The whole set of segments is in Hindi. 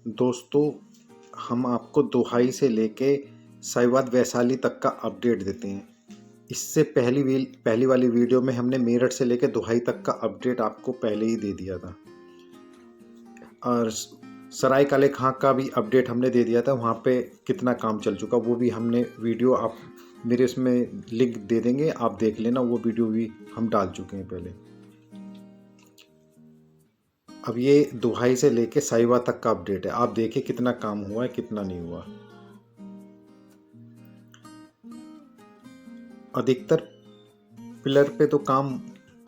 दोस्तों, हम आपको दोहाई से लेके साहिवाल वैशाली तक का अपडेट देते हैं। इससे पहली वाली वीडियो में हमने मेरठ से लेके दोहाई तक का अपडेट आपको पहले ही दे दिया था और सराय काले खां का भी अपडेट हमने दे दिया था। वहाँ पे कितना काम चल चुका वो भी हमने वीडियो आप मेरे इसमें लिंक दे देंगे, आप देख लेना। वो वीडियो भी हम डाल चुके हैं पहले। अब ये दोहाई से लेके साहिवाल तक का अपडेट है। आप देखिए कितना काम हुआ है, कितना नहीं हुआ। अधिकतर पिलर पे तो काम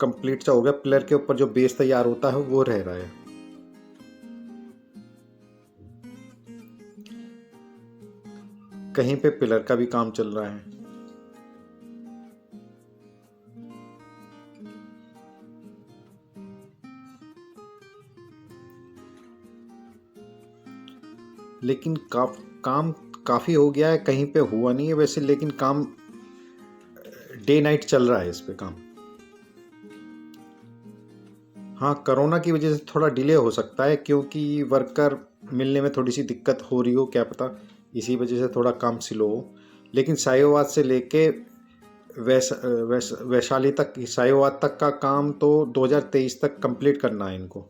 कंप्लीट सा हो गया। पिलर के ऊपर जो बेस तैयार होता है वो रह रहा है। कहीं पे पिलर का भी काम चल रहा है। लेकिन काम काफ़ी हो गया है, कहीं पे हुआ नहीं है वैसे, लेकिन काम डे नाइट चल रहा है इस पे काम। हाँ, कोरोना की वजह से थोड़ा डिले हो सकता है क्योंकि वर्कर मिलने में थोड़ी सी दिक्कत हो रही हो, क्या पता इसी वजह से थोड़ा काम स्लो हो। लेकिन साहिवाल से लेके वैशाली तक, साहिवाल तक का काम तो 2023 तक कंप्लीट करना है इनको।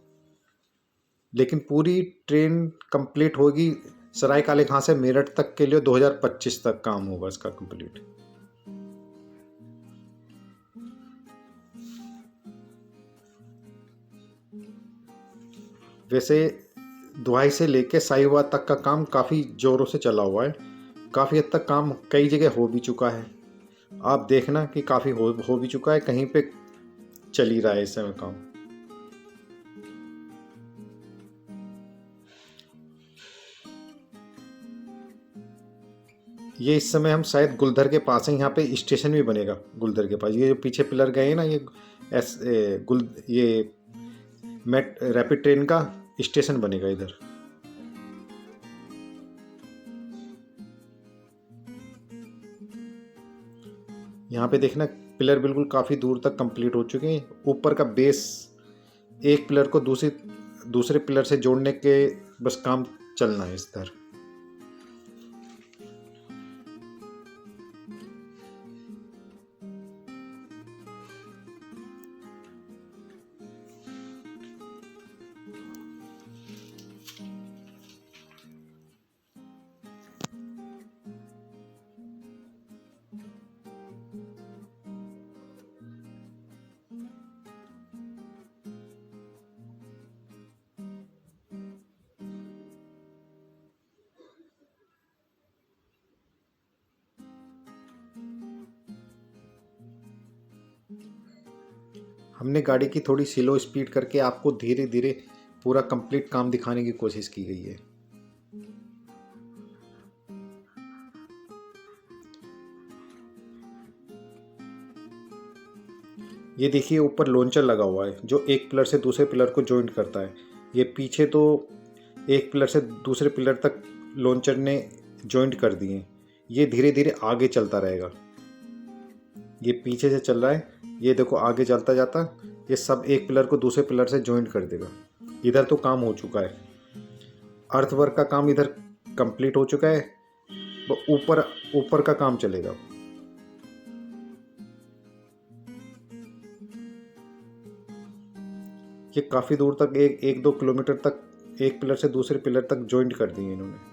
लेकिन पूरी ट्रेन कंप्लीट होगी सराय काले खां से मेरठ तक के लिए 2025 तक काम होगा इसका कंप्लीट। वैसे दुहाई से लेके साहिवाल तक का काम काफ़ी ज़ोरों से चला हुआ है। काफ़ी हद तक काम कई जगह हो भी चुका है। आप देखना कि काफ़ी हो भी चुका है, कहीं पे चल ही रहा है इस समय काम। ये इस समय हम शायद गुलधर के पास हैं। यहाँ पे स्टेशन भी बनेगा गुलधर के पास। ये जो पीछे पिलर गए हैं ना, ये ये मेट रैपिड ट्रेन का स्टेशन बनेगा इधर। यहाँ पे देखना पिलर बिल्कुल काफ़ी दूर तक कंप्लीट हो चुके हैं। ऊपर का बेस एक पिलर को दूसरे पिलर से जोड़ने के बस काम चलना है इस तरह। हमने गाड़ी की थोड़ी स्लो स्पीड करके आपको धीरे धीरे पूरा कंप्लीट काम दिखाने की कोशिश की गई है। ये देखिए ऊपर लॉन्चर लगा हुआ है जो एक पिलर से दूसरे पिलर को जॉइंट करता है। ये पीछे तो एक पिलर से दूसरे पिलर तक लॉन्चर ने जॉइंट कर दिए। ये धीरे धीरे आगे चलता रहेगा। ये पीछे से चल रहा है, ये देखो आगे चलता जाता, ये सब एक पिलर को दूसरे पिलर से जॉइंट कर देगा। इधर तो काम हो चुका है, अर्थवर्क का काम इधर कंप्लीट हो चुका है। तो ऊपर ऊपर का काम चलेगा। ये काफ़ी दूर तक, एक दो किलोमीटर तक एक पिलर से दूसरे पिलर तक जॉइंट कर दिए इन्होंने।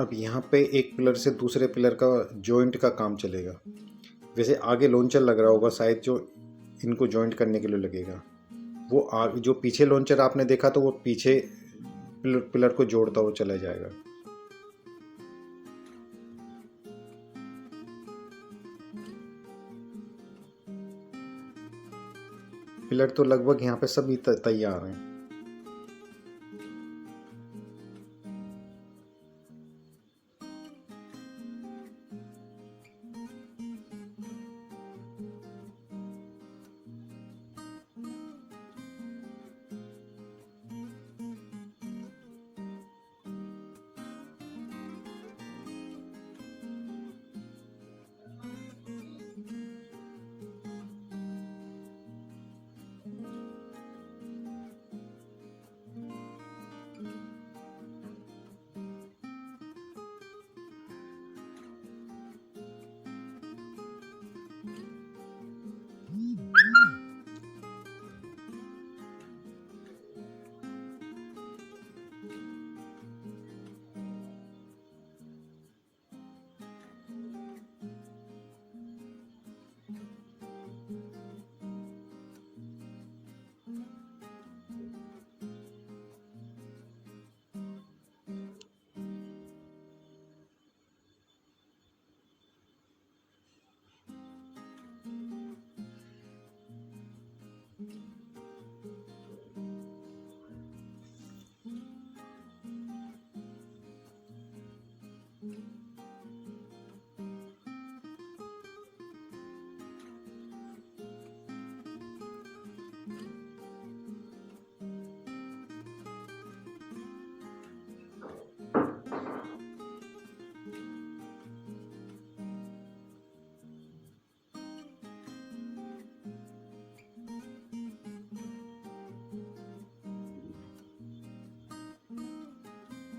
अब यहाँ पे एक पिलर से दूसरे पिलर का जॉइंट का काम चलेगा। वैसे आगे लॉन्चर लग रहा होगा शायद, जो इनको जॉइंट करने के लिए लगेगा। वो जो पीछे लॉन्चर आपने देखा तो वो पीछे पिलर को जोड़ता हुआ चला जाएगा। पिलर तो लगभग यहाँ पे सभी तैयार हैं।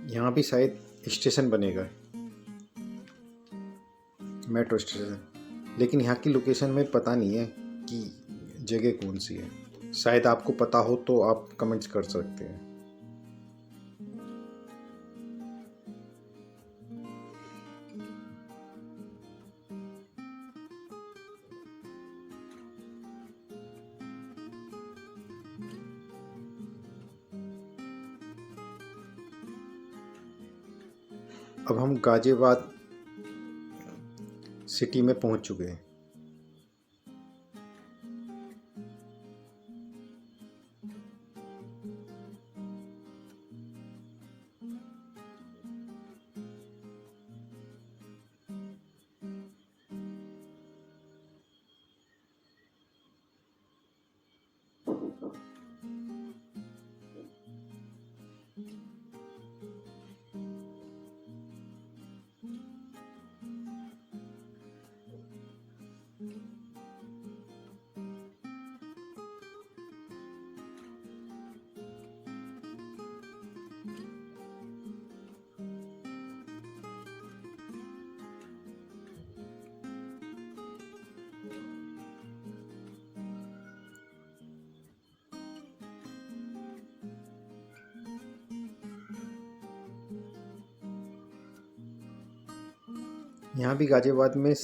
यहाँ भी शायद स्टेशन बनेगा, मेट्रो स्टेशन, लेकिन यहाँ की लोकेशन में पता नहीं है कि जगह कौन सी है। शायद आपको पता हो तो आप कमेंट्स कर सकते हैं। अब हम गाजियाबाद सिटी में पहुंच चुके हैं। यहाँ भी गाजियाबाद में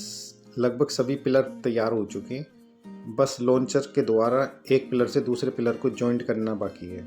लगभग सभी पिलर तैयार हो चुके हैं। बस लॉन्चर के द्वारा एक पिलर से दूसरे पिलर को जॉइंट करना बाकी है।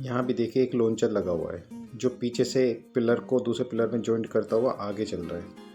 यहाँ भी देखिए एक लॉन्चर लगा हुआ है जो पीछे से एक पिलर को दूसरे पिलर में जॉइंट करता हुआ आगे चल रहा है।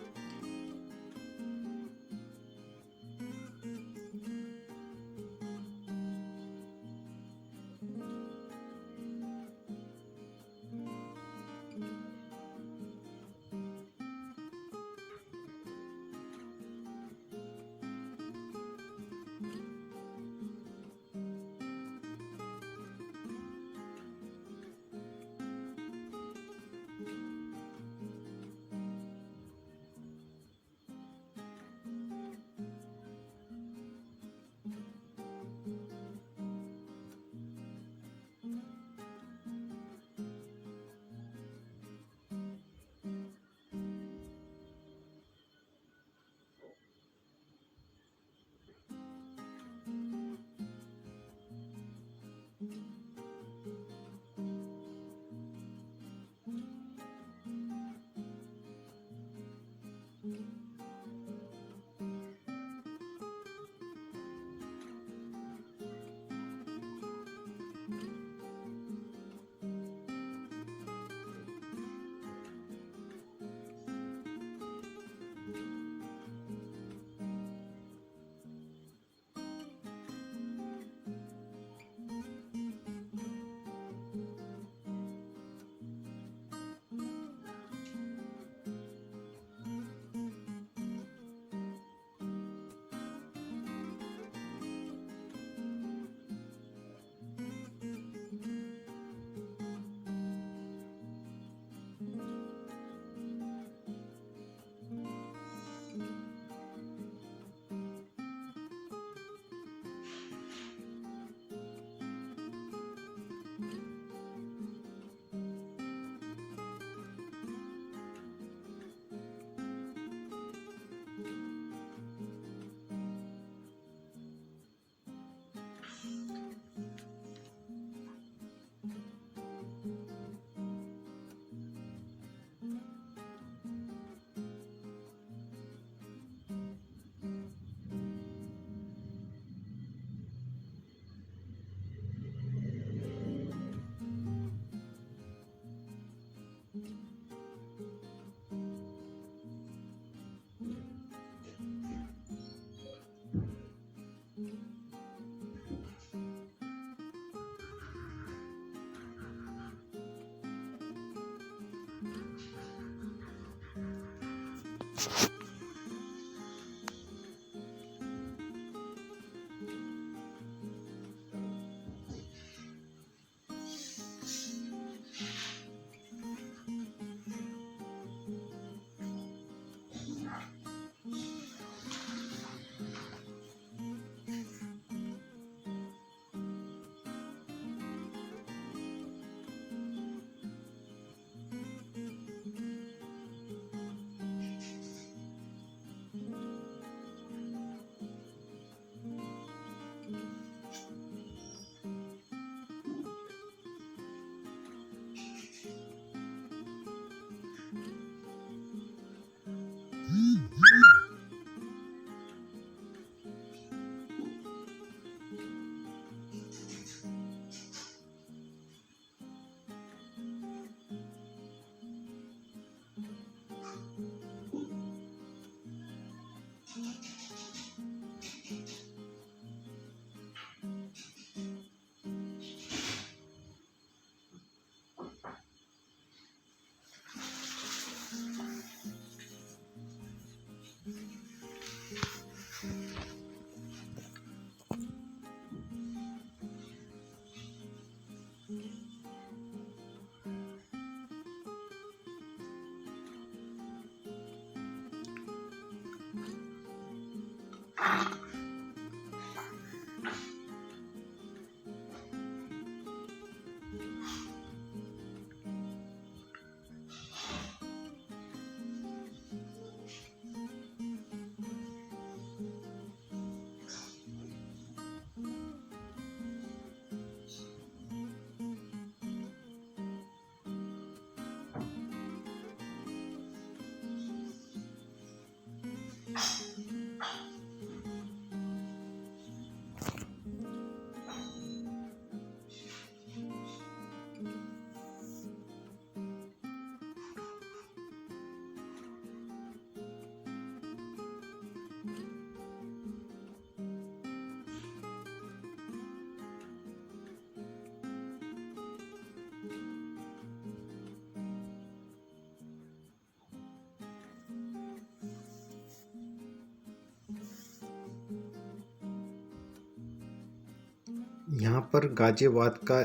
यहाँ पर गाजियाबाद का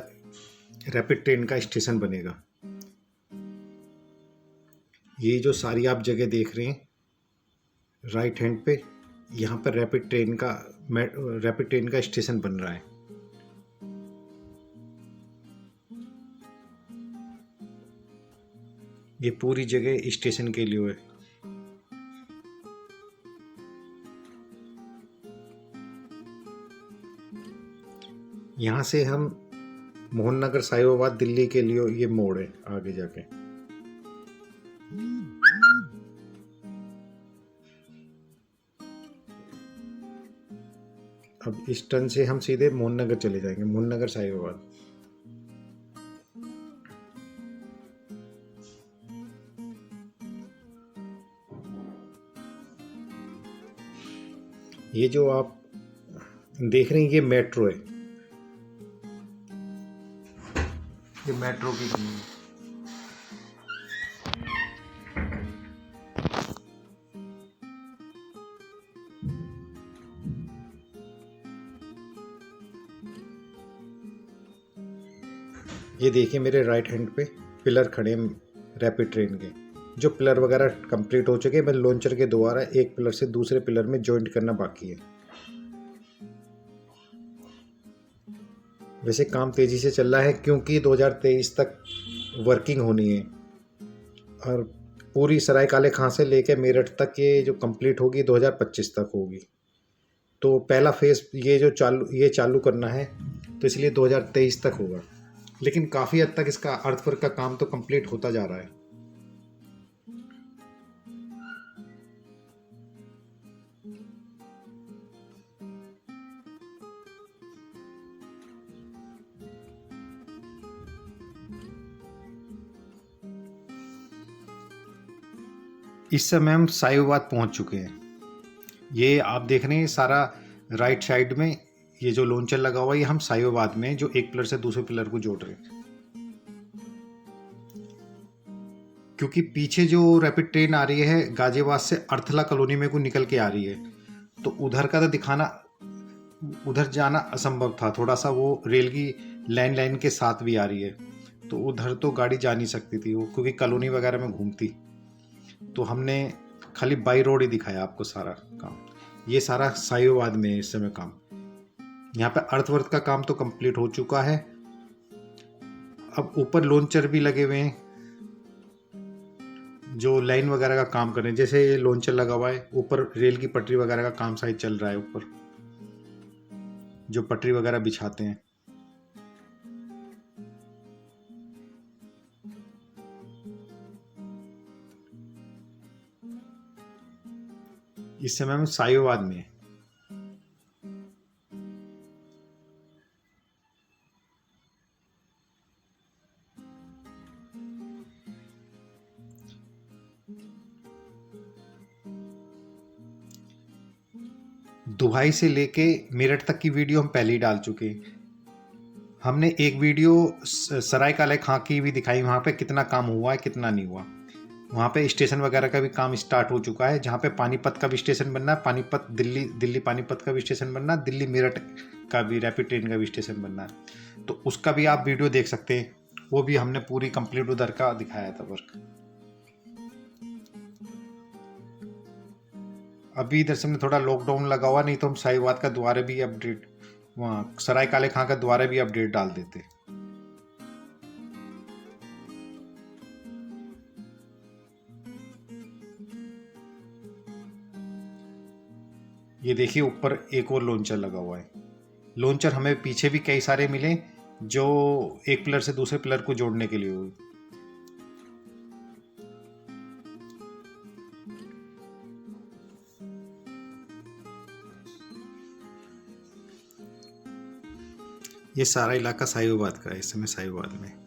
रैपिड ट्रेन का स्टेशन बनेगा। ये जो सारी आप जगह देख रहे हैं राइट हैंड पे, यहाँ पर रैपिड ट्रेन का स्टेशन बन रहा है। ये पूरी जगह स्टेशन के लिए है। यहाँ से हम मोहन नगर साहिबाबाद दिल्ली के लिए ये मोड़ है आगे जाके। अब इस टर्न से हम सीधे मोहन नगर चले जाएंगे, मोहन नगर साहिबाबाद। ये जो आप देख रहे हैं ये मेट्रो है, ये मेट्रो की कंपनी है। ये देखिए मेरे राइट हैंड पे पिलर खड़े हैं रैपिड ट्रेन के। जो पिलर वगैरह कंप्लीट हो चुके हैं, बस लॉन्चर के द्वारा एक पिलर से दूसरे पिलर में जॉइंट करना बाकी है। वैसे काम तेज़ी से चल रहा है क्योंकि 2023 तक वर्किंग होनी है और पूरी सराय काले खां से लेकर मेरठ तक ये जो कंप्लीट होगी 2025 तक होगी। तो पहला फेज़ ये चालू करना है, तो इसलिए 2023 तक होगा। लेकिन काफ़ी हद तक इसका अर्थवर्क का काम तो कंप्लीट होता जा रहा है। इस समय हम साहिबाबाद पहुंच चुके हैं। ये आप देख रहे हैं सारा राइट साइड में ये जो लॉन्चर लगा हुआ है, ये हम साहिबाबाद में जो एक पिलर से दूसरे पिलर को जोड़ रहे हैं। क्योंकि पीछे जो रैपिड ट्रेन आ रही है गाजियाबाद से अर्थला कॉलोनी में को निकल के आ रही है, तो उधर का तो दिखाना, उधर जाना असंभव था। थोड़ा सा वो रेल की लाइन के साथ भी आ रही है, तो उधर तो गाड़ी जा नहीं सकती थी वो, क्योंकि कॉलोनी वगैरह में घूमती। तो हमने खाली बाई रोड ही दिखाया आपको सारा काम। ये सारा साहिबाबाद में है इस समय काम। यहाँ पे अर्थवर्क का काम तो कंप्लीट हो चुका है। अब ऊपर लॉन्चर भी लगे हुए हैं जो लाइन वगैरह का काम कर रहे हैं। जैसे ये लॉन्चर लगा हुआ है, ऊपर रेल की पटरी वगैरह का काम शायद चल रहा है, ऊपर जो पटरी वगैरह बिछाते हैं। इस समय हम साहिबाबाद में है। दुबई से लेके मेरठ तक की वीडियो हम पहले ही डाल चुके हैं। हमने एक वीडियो सराय काले खां की भी दिखाई, वहाँ पे कितना काम हुआ है कितना नहीं हुआ। वहाँ पे स्टेशन वगैरह का भी काम स्टार्ट हो चुका है, जहाँ पे पानीपत का भी स्टेशन बनना है, पानीपत दिल्ली पानीपत का भी स्टेशन बनना है, दिल्ली मेरठ का भी रैपिड ट्रेन का भी स्टेशन बनना है। तो उसका भी आप वीडियो देख सकते हैं, वो भी हमने पूरी कंप्लीट उधर का दिखाया था वर्क। अभी इधर से थोड़ा लॉकडाउन लगा हुआ, नहीं तो हम साहिबाबाद का द्वारा भी अपडेट, वहाँ सराय काले खां का द्वारा भी अपडेट डाल देते। ये देखिए ऊपर एक और लॉन्चर लगा हुआ है। लॉन्चर हमें पीछे भी कई सारे मिले जो एक पिलर से दूसरे पिलर को जोड़ने के लिए हुए। ये सारा इलाका साहिबाबाद का है इस समय, साहिबाबाद में।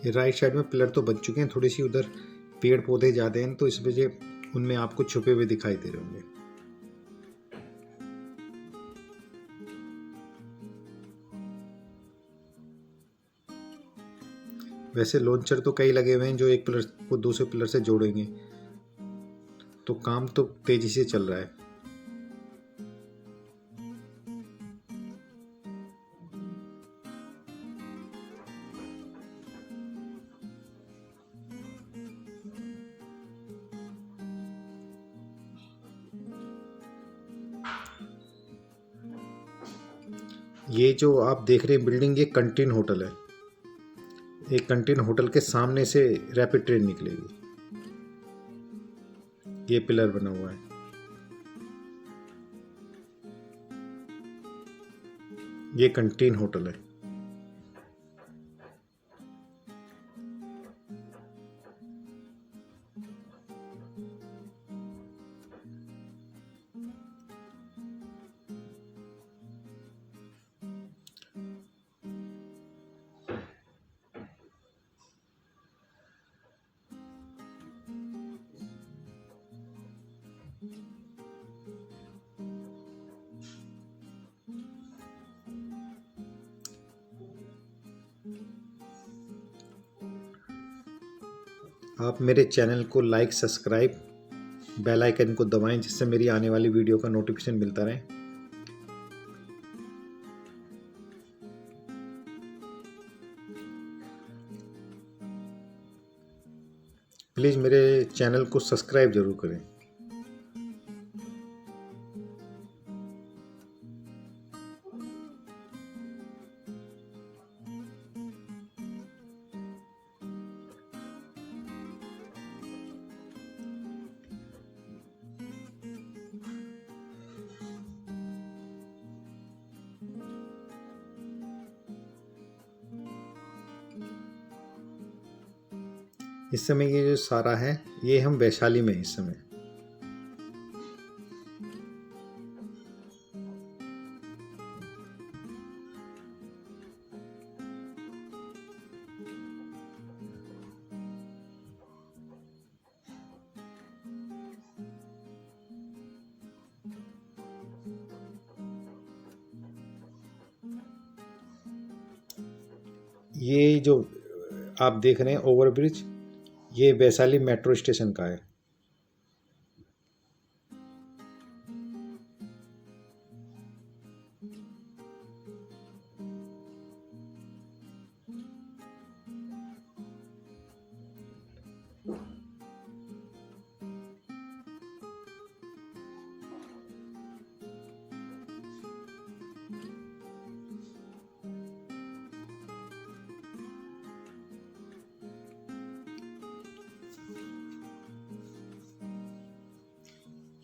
ये राइट साइड में पिलर तो बन चुके हैं, थोड़ी सी उधर पेड़ पौधे ज़्यादा हैं तो इस वजह उनमें आपको छुपे हुए दिखाई दे रहे होंगे। वैसे लॉन्चर तो कई लगे हुए हैं जो एक पिलर को दूसरे पिलर से जोड़ेंगे, तो काम तो तेजी से चल रहा है। ये जो आप देख रहे हैं बिल्डिंग, ये कंटीन होटल है। एक कंटीन होटल के सामने से रैपिड ट्रेन निकलेगी। ये पिलर बना हुआ है। ये कंटीन होटल है। आप मेरे चैनल को लाइक, सब्सक्राइब, बेल आइकन को दबाएं जिससे मेरी आने वाली वीडियो का नोटिफिकेशन मिलता रहे। प्लीज़ मेरे चैनल को सब्सक्राइब ज़रूर करें। इस समय ये जो सारा है ये हम वैशाली में इस समय। ये जो आप देख रहे हैं ओवरब्रिज, ये वैशाली मेट्रो स्टेशन का है।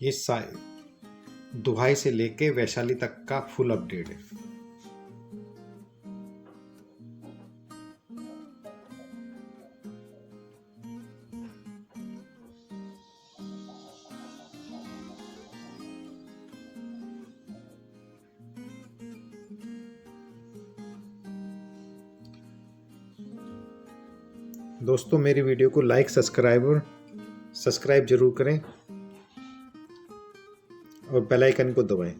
ये दुबई से लेके वैशाली तक का फुल अपडेट है। दोस्तों मेरी वीडियो को लाइक, सब्सक्राइब ज़रूर करें और बेल आइकन को दबाएं।